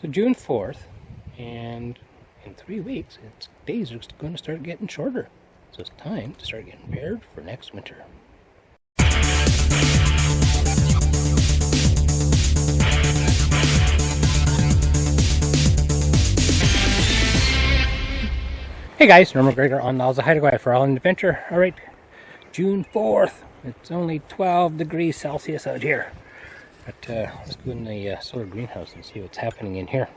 So June 4th, and in 3 weeks, its days are going to start getting shorter. So it's time to start getting prepared for next winter. Hey guys, McGregor on the How to Go for All an Adventure. Alright, June 4th. It's only 12 degrees Celsius out here. But let's go in the solar greenhouse and see what's happening in here.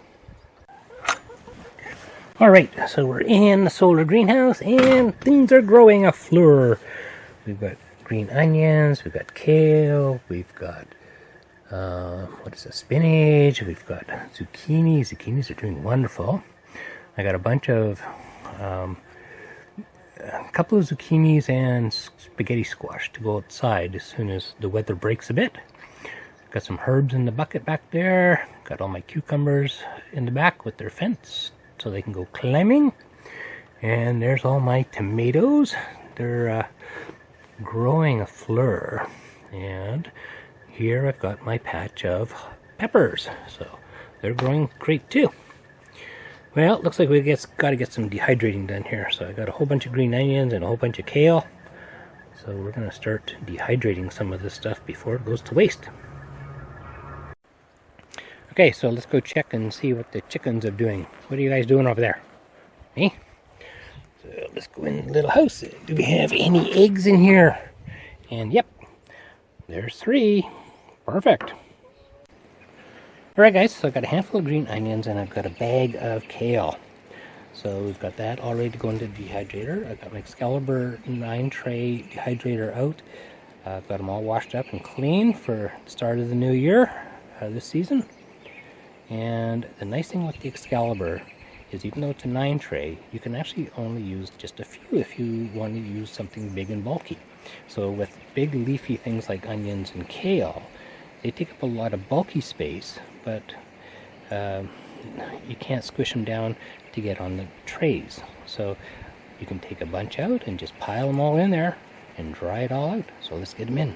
Alright, so we're in the solar greenhouse and things are growing a fleur. We've got green onions, we've got kale, we've got what is this, spinach, we've got zucchini. Zucchinis are doing wonderful. I got a bunch of a couple of zucchinis and spaghetti squash to go outside as soon as the weather breaks a bit. Got some herbs in the bucket back there. Got all my cucumbers in the back with their fence so they can go climbing. And there's all my tomatoes. They're growing a fleur. And here I've got my patch of peppers. So they're growing great too. Well, it looks like we got to get some dehydrating done here. So I got a whole bunch of green onions and a whole bunch of kale. So we're going to start dehydrating some of this stuff before it goes to waste. Okay, so let's go check and see what the chickens are doing. What are you guys doing over there? Me? So let's go in the little house. Do we have any eggs in here? And yep, there's 3. Perfect. Alright guys, so I've got a handful of green onions and I've got a bag of kale. So we've got that all ready to go into the dehydrator. I've got my Excalibur 9 tray dehydrator out. I've got them all washed up and clean for the start of the new year, this season. And the nice thing with the Excalibur is even though it's a 9 tray, you can actually only use just a few if you want to use something big and bulky. So with big leafy things like onions and kale, they take up a lot of bulky space, but you can't squish them down to get on the trays. So you can take a bunch out and just pile them all in there and dry it all out. So let's get them in.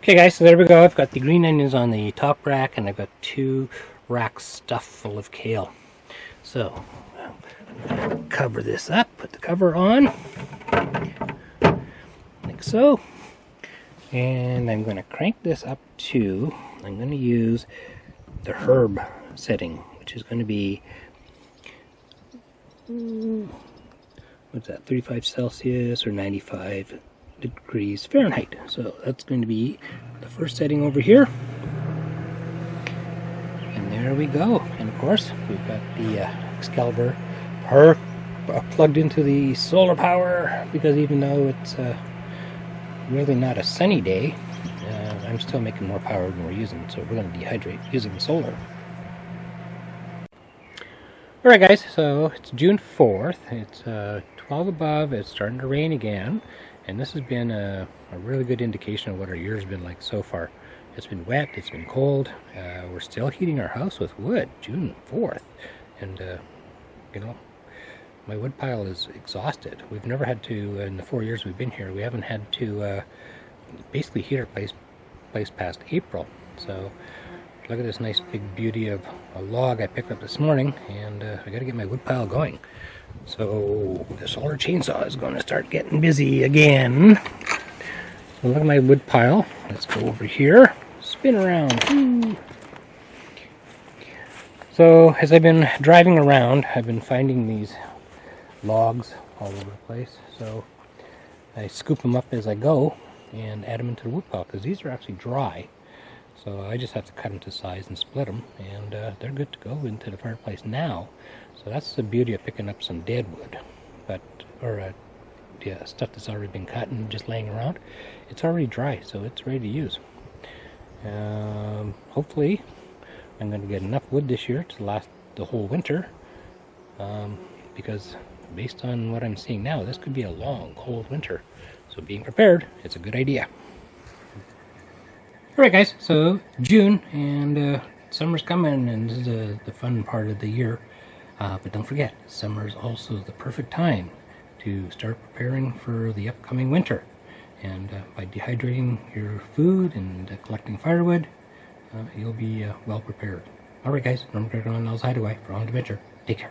Okay guys, so there we go. I've got the green onions on the top rack and I've got 2 racks stuffed full of kale. So I'm going to cover this up, put the cover on, like so. And I'm going to crank this up to, I'm going to use the herb setting, which is going to be, what's that, 35 Celsius or 95 degrees Fahrenheit. So that's going to be the first setting over here. And there we go. And of course, we've got the Excalibur plugged into the solar power, because even though it's really not a sunny day, I'm still making more power than we're using, so we're going to dehydrate using the solar. Alright guys, so it's June 4th, it's 12 above, it's starting to rain again, and this has been a really good indication of what our year's been like so far. It's been wet, it's been cold, we're still heating our house with wood, June 4th, and you know, my wood pile is exhausted. We've never had to, in the 4 years we've been here, we haven't had to basically heat our place past April. So look at this nice big beauty of a log I picked up this morning, and I got to get my wood pile going. So the solar chainsaw is going to start getting busy again. So look at my wood pile. Let's go over here, spin around. Woo. So as I've been driving around, I've been finding these logs all over the place, so I scoop them up as I go and add them into the wood pile, because these are actually dry, so I just have to cut them to size and split them, and they're good to go into the fireplace now. So that's the beauty of picking up some dead wood, yeah, stuff that's already been cut and just laying around. It's already dry, so it's ready to use. Hopefully I'm going to get enough wood this year to last the whole winter, because based on what I'm seeing now, this could be a long, cold winter. So being prepared, it's a good idea. Alright guys, so June, and summer's coming, and this is the fun part of the year. But don't forget, summer is also the perfect time to start preparing for the upcoming winter. And by dehydrating your food and collecting firewood, you'll be well prepared. Alright guys, I'm McGregor on Nell's Hideaway for On Adventure. Take care.